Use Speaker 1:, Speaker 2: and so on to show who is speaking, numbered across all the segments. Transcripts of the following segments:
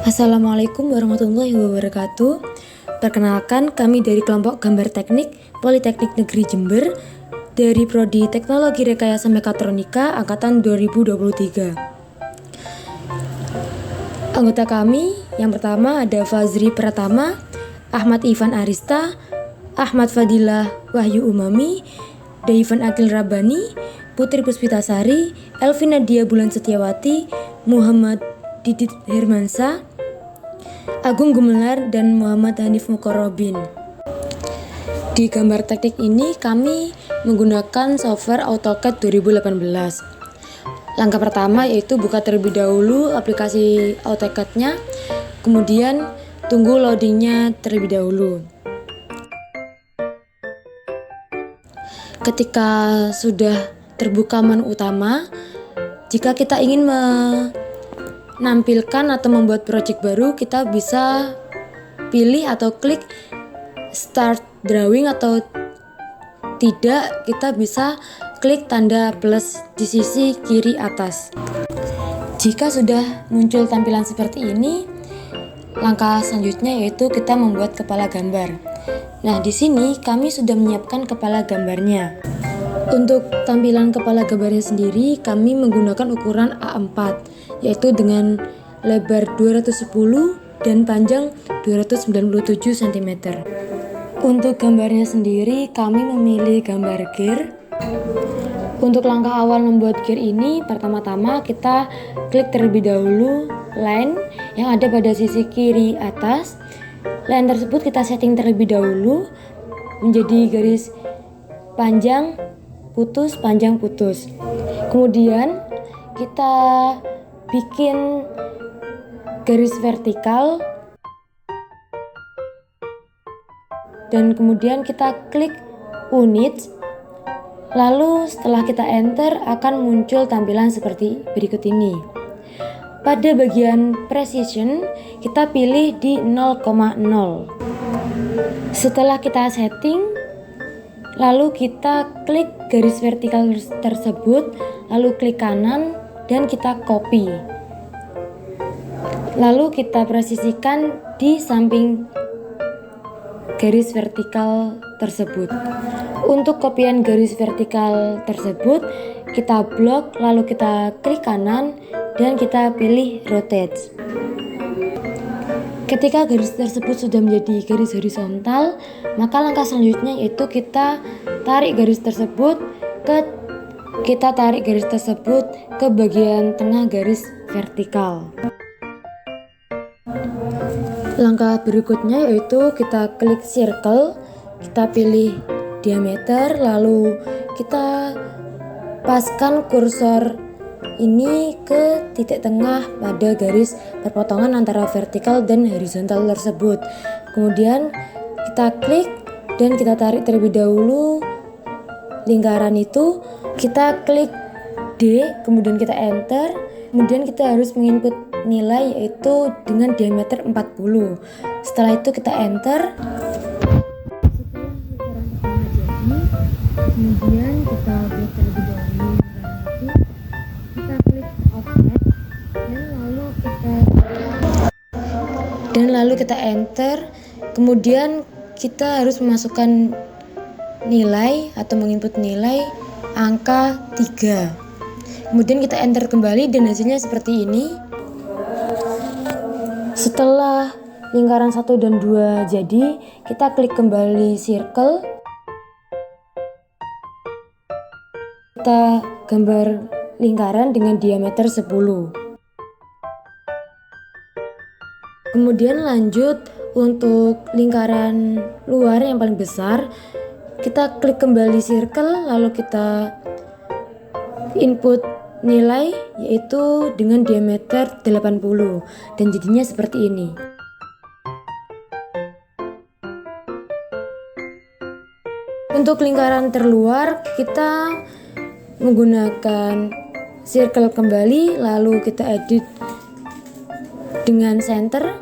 Speaker 1: Assalamualaikum warahmatullahi wabarakatuh. Perkenalkan, kami dari kelompok gambar teknik Politeknik Negeri Jember dari Prodi Teknologi Rekayasa Mekatronika angkatan 2023. Anggota kami yang pertama ada Fazri Pratama, Ahmad Ivan Arista, Ahmad Fadilah Wahyu Umami, Daivan Akil Rabbani, Putri Puspitasari, Elvina Dia Bulan Setiawati, Muhammad Didit Hermansa, Agung Gumelar, dan Muhammad Hanif Mukorobin. Di gambar teknik ini kami menggunakan software AutoCAD 2018. Langkah pertama yaitu buka terlebih dahulu aplikasi AutoCAD-nya, kemudian tunggu loadingnya terlebih dahulu. Ketika sudah terbuka menu utama, jika kita ingin menampilkan atau membuat project baru, kita bisa pilih atau klik start drawing, atau tidak, kita bisa klik tanda plus di sisi kiri atas. Jika sudah muncul tampilan seperti ini, langkah selanjutnya yaitu kita membuat kepala gambar. Nah, di sini kami sudah menyiapkan kepala gambarnya. Untuk tampilan kepala gambarnya sendiri, kami menggunakan ukuran A4, yaitu dengan lebar 210 dan panjang 297 cm. Untuk gambarnya sendiri, kami memilih gambar gear. Untuk langkah awal membuat gear ini, pertama-tama kita klik terlebih dahulu line yang ada pada sisi kiri atas. Line tersebut kita setting terlebih dahulu menjadi garis panjang putus, panjang putus. Kemudian kita bikin garis vertikal dan kemudian kita klik unit. Lalu setelah kita enter akan muncul tampilan seperti berikut ini. Pada bagian precision kita pilih di 0,0. Setelah kita setting, lalu kita klik garis vertikal tersebut, lalu klik kanan dan kita copy. Lalu kita presisikan di samping garis vertikal tersebut. Untuk kopian garis vertikal tersebut, kita blok, lalu kita klik kanan dan kita pilih rotate. Ketika garis tersebut sudah menjadi garis horizontal, maka langkah selanjutnya yaitu kita tarik garis tersebut ke bagian tengah garis vertikal. Langkah berikutnya yaitu kita klik circle, kita pilih diameter, lalu kita paskan kursor ini ke titik tengah pada garis perpotongan antara vertikal dan horizontal tersebut. Kemudian kita klik dan kita tarik terlebih dahulu lingkaran itu. Kita klik D, kemudian kita enter. Kemudian kita harus menginput nilai yaitu dengan diameter 40. Setelah itu kita enter. Kemudian kita klik terlebih dahulu kita klik offset dan lalu kita enter. Kemudian kita harus memasukkan nilai atau menginput nilai angka 3. Kemudian kita enter kembali dan hasilnya seperti ini. Setelah lingkaran 1 dan 2 jadi, kita klik kembali circle. Kita gambar lingkaran dengan diameter 10. Kemudian lanjut untuk lingkaran luar yang paling besar, kita klik kembali circle, lalu kita input nilai yaitu dengan diameter 80 dan jadinya seperti ini. Untuk lingkaran terluar kita menggunakan circle kembali, lalu kita edit dengan center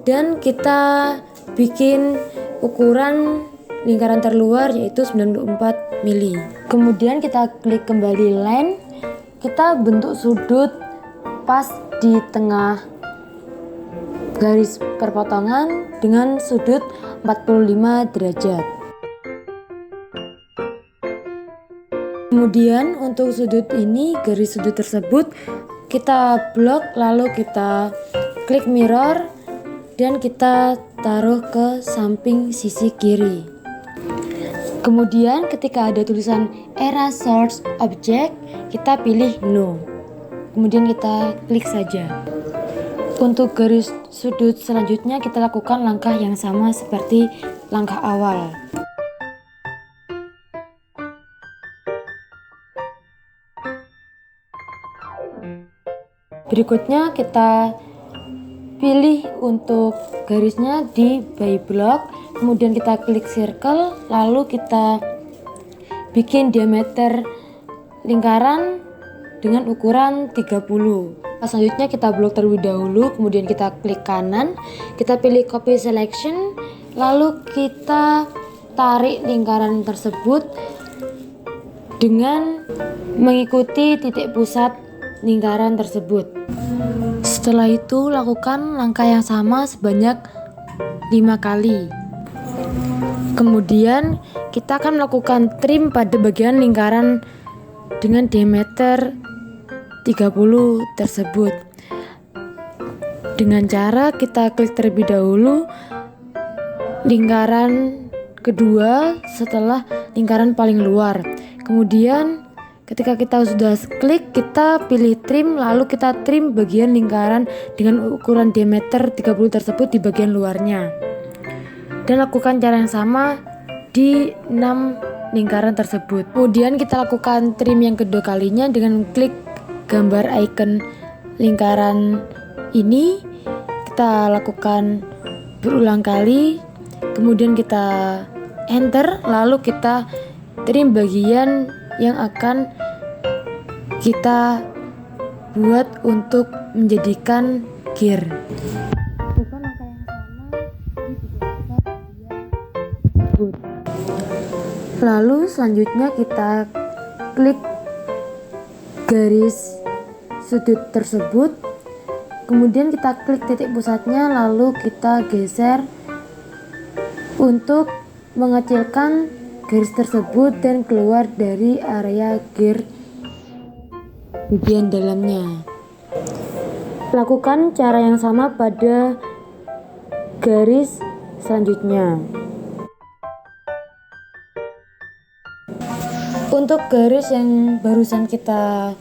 Speaker 1: dan kita bikin ukuran lingkaran terluar yaitu 94 mili. Kemudian kita klik kembali line, kita bentuk sudut pas di tengah garis perpotongan dengan sudut 45 derajat. Kemudian untuk sudut ini, garis sudut tersebut kita blok, lalu kita klik mirror dan kita taruh ke samping sisi kiri. Kemudian ketika ada tulisan erase source object, kita pilih no. Kemudian kita klik saja. Untuk garis sudut selanjutnya kita lakukan langkah yang sama seperti langkah awal. Berikutnya kita pilih untuk garisnya di by block, kemudian kita klik circle, lalu kita bikin diameter lingkaran dengan ukuran 30. Selanjutnya kita blok terlebih dahulu, kemudian kita klik kanan, kita pilih copy selection, lalu kita tarik lingkaran tersebut dengan mengikuti titik pusat lingkaran tersebut. Setelah itu lakukan langkah yang sama sebanyak 5 kali. Kemudian kita akan melakukan trim pada bagian lingkaran dengan diameter 30 tersebut. Dengan cara kita klik terlebih dahulu lingkaran kedua setelah lingkaran paling luar. Kemudian ketika kita sudah klik, kita pilih trim, lalu kita trim bagian lingkaran dengan ukuran diameter 30 tersebut di bagian luarnya. Dan lakukan cara yang sama di 6 lingkaran tersebut. Kemudian kita lakukan trim yang kedua kalinya dengan klik gambar icon lingkaran ini. Kita lakukan berulang kali, kemudian kita enter, lalu kita trim bagian yang akan kita buat untuk menjadikan gear. Lakukan langkah yang sama di beberapa bagian tersebut. Lalu selanjutnya kita klik garis sudut tersebut, kemudian kita klik titik pusatnya, lalu kita geser untuk mengecilkan garis tersebut dan keluar dari area gear bagian dalamnya. Lakukan cara yang sama pada garis selanjutnya. Untuk garis yang barusan kita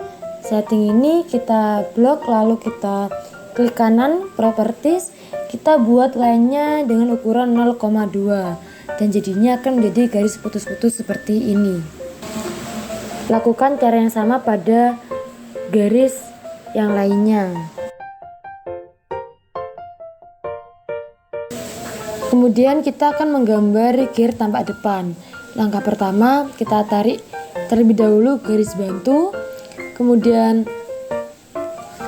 Speaker 1: setting ini, kita blok, lalu kita klik kanan properties, kita buat line-nya dengan ukuran 0,2 dan jadinya akan menjadi garis putus-putus seperti ini. Lakukan cara yang sama pada garis yang lainnya. Kemudian kita akan menggambar gear tampak depan. Langkah pertama, kita tarik terlebih dahulu garis bantu, kemudian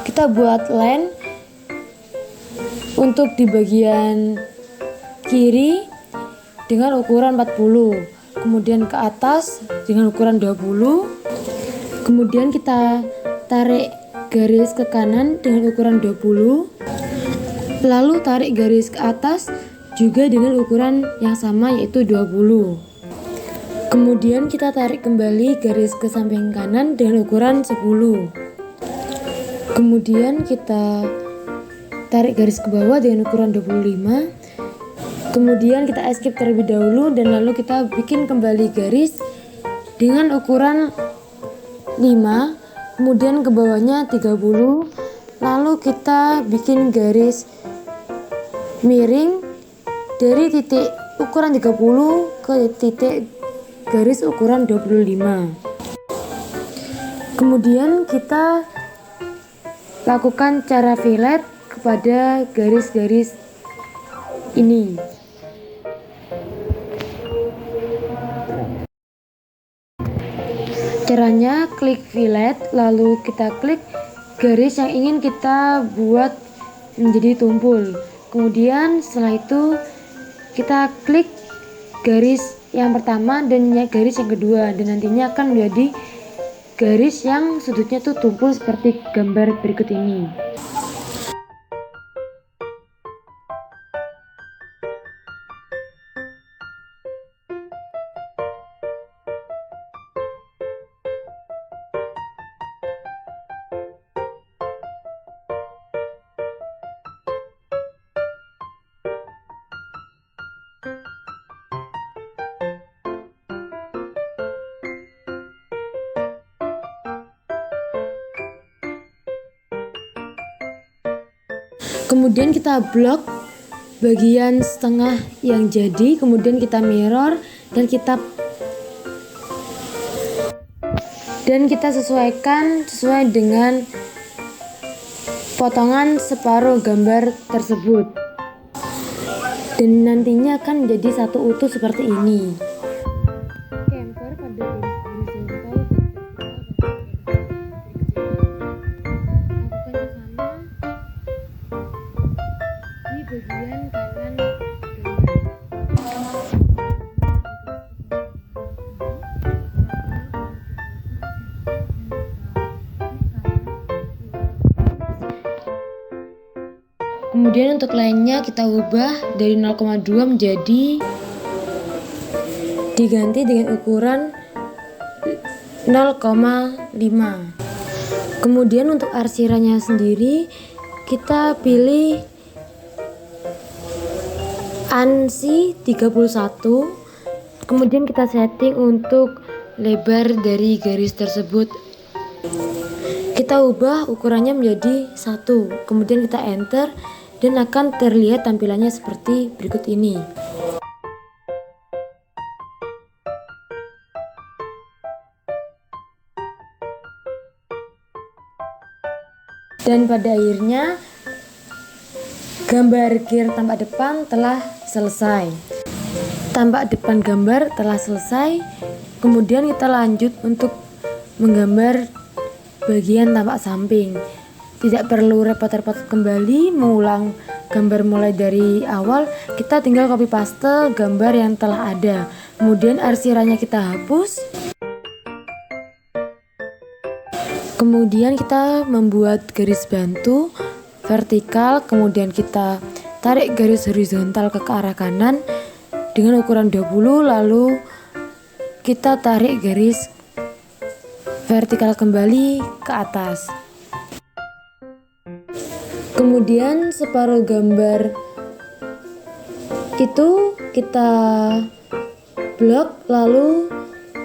Speaker 1: kita buat line untuk di bagian kiri dengan ukuran 40, kemudian ke atas dengan ukuran 20, kemudian kita tarik garis ke kanan dengan ukuran 20, lalu tarik garis ke atas juga dengan ukuran yang sama yaitu 20. Kemudian kita tarik kembali garis ke samping kanan dengan ukuran 10. Kemudian kita tarik garis ke bawah dengan ukuran 25. Kemudian kita escape terlebih dahulu dan lalu kita bikin kembali garis dengan ukuran 5, kemudian ke bawahnya 30, lalu kita bikin garis miring dari titik ukuran 30 ke titik garis ukuran 25. Kemudian kita lakukan cara fillet kepada garis-garis ini. Caranya klik fillet, lalu kita klik garis yang ingin kita buat menjadi tumpul. Kemudian setelah itu kita klik garis yang pertama dan garis yang kedua, dan nantinya akan menjadi garis yang sudutnya tuh tumpul seperti gambar berikut ini. Kemudian kita blok bagian setengah yang jadi, kemudian kita mirror dan kita sesuaikan sesuai dengan potongan separuh gambar tersebut, dan nantinya akan menjadi satu utuh seperti ini. Camper pada horizontal di bagian kanan Kemudian untuk lainnya kita ubah dari 0,2 menjadi diganti dengan ukuran 0,5. Kemudian untuk arsiranya sendiri kita pilih ANSI 31. Kemudian kita setting untuk lebar dari garis tersebut. Kita ubah ukurannya menjadi 1. Kemudian kita enter dan akan terlihat tampilannya seperti berikut ini. Dan pada akhirnya gambar gear tampak depan telah selesai. Tampak depan gambar telah selesai. Kemudian kita lanjut untuk menggambar bagian tampak samping. Tidak perlu repot-repot kembali mengulang gambar mulai dari awal. Kita tinggal copy paste gambar yang telah ada. Kemudian arsirannya kita hapus. Kemudian kita membuat garis bantu vertikal, kemudian kita tarik garis horizontal ke arah kanan dengan ukuran 20, lalu kita tarik garis vertikal kembali ke atas. Kemudian separuh gambar itu kita blok, lalu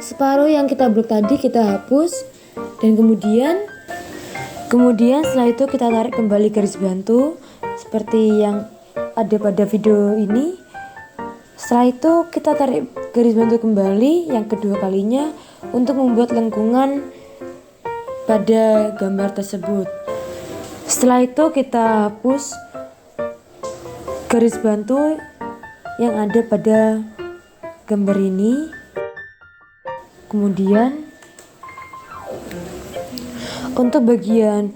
Speaker 1: separuh yang kita blok tadi kita hapus, dan kemudian setelah itu kita tarik kembali garis bantu seperti yang ada pada video ini. Setelah itu kita tarik garis bantu kembali yang kedua kalinya untuk membuat lengkungan pada gambar tersebut. Setelah itu kita hapus garis bantu yang ada pada gambar ini. Kemudian untuk bagian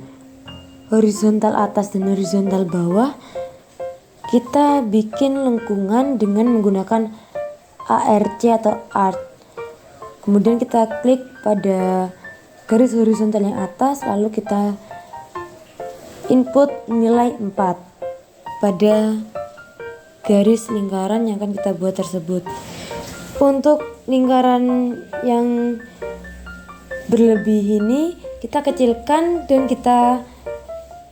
Speaker 1: horizontal atas dan horizontal bawah kita bikin lengkungan dengan menggunakan ARC atau art. Kemudian kita klik pada garis horizontal yang atas, lalu kita input nilai 4 pada garis lingkaran yang akan kita buat tersebut. Untuk lingkaran yang berlebih ini kita kecilkan dan kita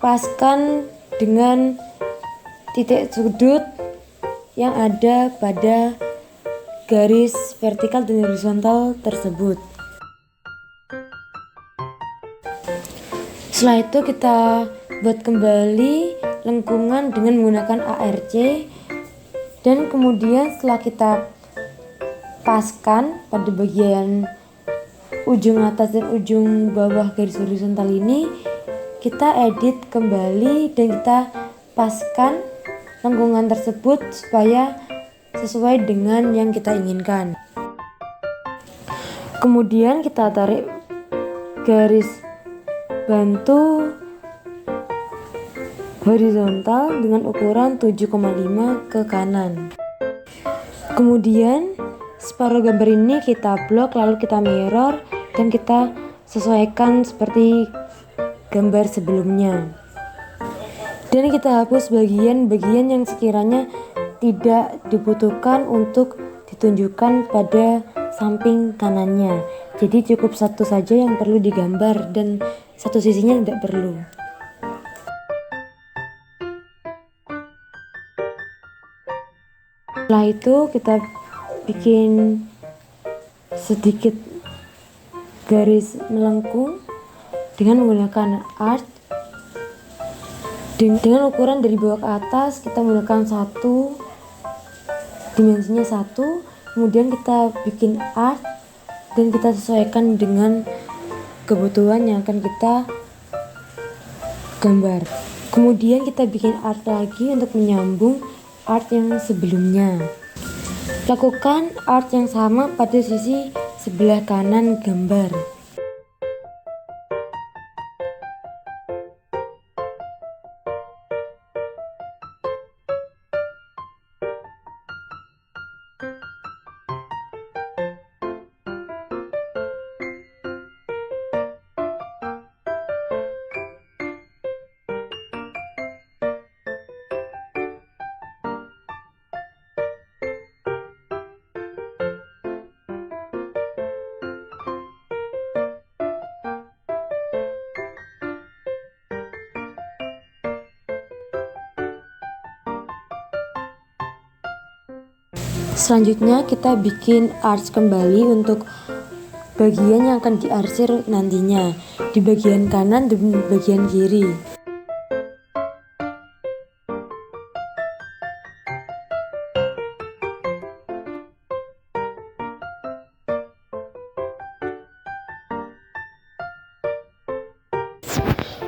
Speaker 1: paskan dengan titik sudut yang ada pada garis vertikal dan horizontal tersebut. Setelah itu kita buat kembali lengkungan dengan menggunakan ARC, dan kemudian setelah kita paskan pada bagian ujung atas dan ujung bawah garis horizontal ini, kita edit kembali dan kita paskan lengkungan tersebut supaya sesuai dengan yang kita inginkan. Kemudian kita tarik garis bantu horizontal dengan ukuran 7,5 ke kanan. Kemudian separuh gambar ini kita blok, lalu kita mirror dan kita sesuaikan seperti gambar sebelumnya. Dan kita hapus bagian-bagian yang sekiranya tidak dibutuhkan untuk ditunjukkan pada samping kanannya. Jadi cukup satu saja yang perlu digambar dan satu sisinya tidak perlu. Setelah itu kita bikin sedikit garis melengkung dengan menggunakan art, Dengan ukuran dari bawah ke atas kita menggunakan 1, dimensinya 1, kemudian kita bikin art dan kita sesuaikan dengan kebutuhan yang akan kita gambar. Kemudian kita bikin art lagi untuk menyambung art yang sebelumnya. Lakukan art yang sama pada sisi sebelah kanan gambar. Selanjutnya kita bikin art kembali untuk bagian yang akan diarsir nantinya di bagian kanan dan bagian kiri.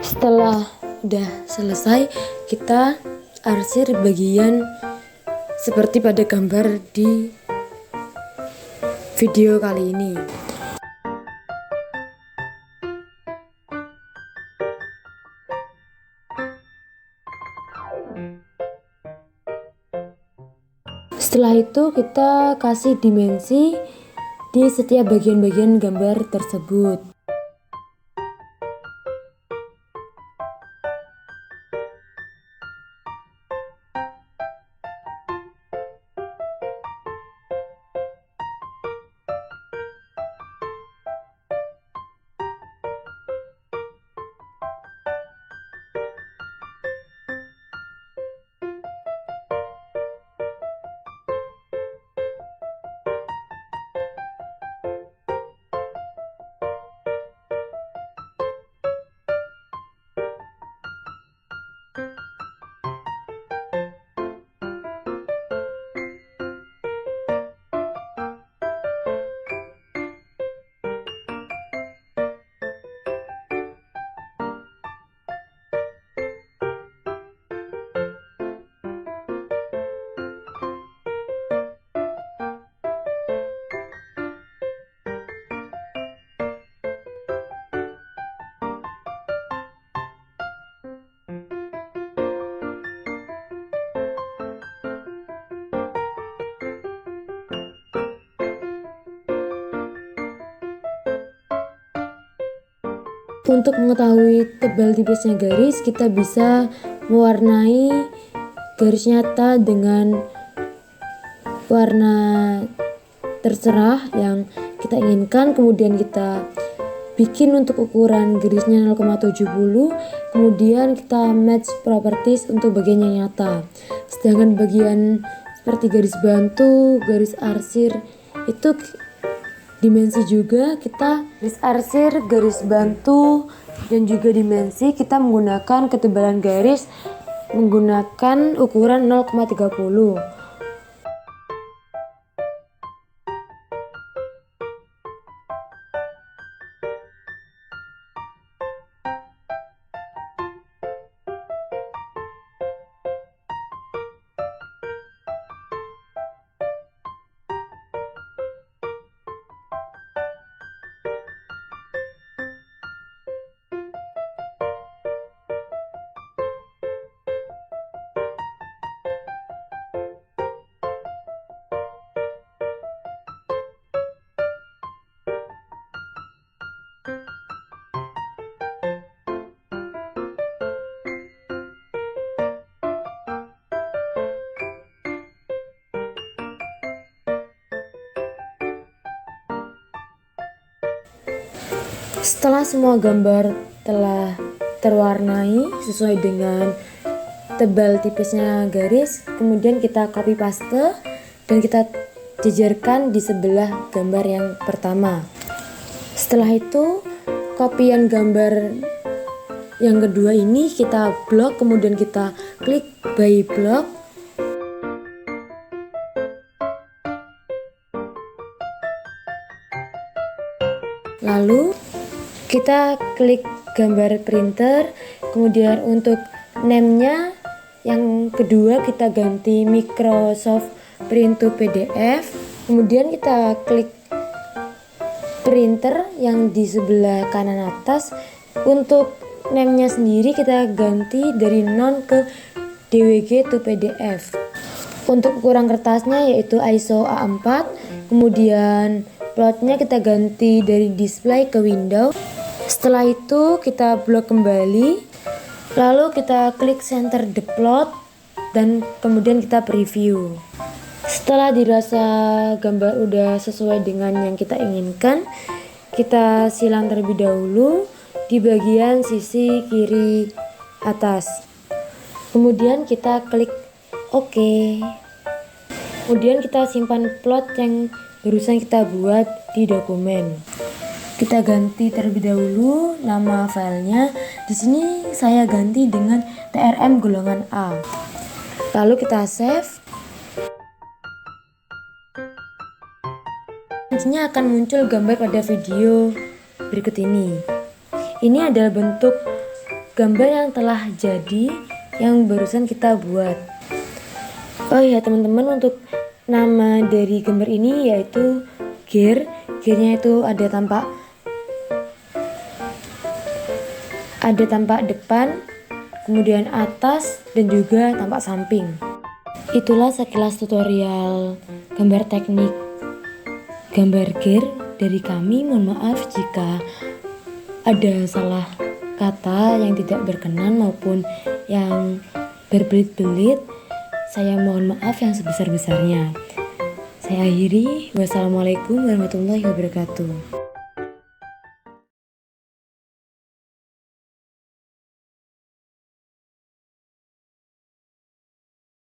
Speaker 1: Setelah udah selesai, kita arsir bagian seperti pada gambar di video kali ini. Setelah itu kita kasih dimensi di setiap bagian-bagian gambar tersebut. Untuk mengetahui tebal tipisnya garis, kita bisa mewarnai garis nyata dengan warna terserah yang kita inginkan. Kemudian kita bikin untuk ukuran garisnya 0,70, kemudian kita match properties untuk bagian yang nyata. Sedangkan bagian seperti garis bantu, garis arsir itu dimensi juga, kita garis arsir, garis bantu, dan juga dimensi kita menggunakan ketebalan garis menggunakan ukuran 0,30. Setelah semua gambar telah terwarnai sesuai dengan tebal tipisnya garis, kemudian kita copy paste dan kita jejerkan di sebelah gambar yang pertama. Setelah itu, kopian gambar yang kedua ini kita blok, kemudian kita klik by block. Lalu kita klik gambar printer, kemudian untuk name-nya yang kedua kita ganti Microsoft Print to PDF. Kemudian kita klik printer yang di sebelah kanan atas. Untuk name-nya sendiri kita ganti dari non ke DWG to PDF. Untuk ukuran kertasnya yaitu ISO A4. Kemudian plotnya kita ganti dari display ke window. Setelah itu kita blok kembali, lalu kita klik center the plot dan kemudian kita preview. Setelah dirasa gambar udah sesuai dengan yang kita inginkan, kita silang terlebih dahulu di bagian sisi kiri atas. Kemudian kita klik OK. Kemudian kita simpan plot yang barusan kita buat di dokumen. Kita ganti terlebih dahulu nama filenya. Di sini saya ganti dengan TRM golongan A. Lalu kita save. Nantinya akan muncul gambar pada video berikut ini. Ini adalah bentuk gambar yang telah jadi yang barusan kita buat. Oh ya teman-teman, untuk nama dari gambar ini yaitu gear. Gearnya itu ada tampak depan, kemudian atas, dan juga tampak samping. Itulah sekilas tutorial gambar teknik gambar gear dari kami. Mohon maaf jika ada salah kata yang tidak berkenan maupun yang berbelit-belit. Saya mohon maaf yang sebesar-besarnya. Saya akhiri. Wassalamualaikum warahmatullahi wabarakatuh.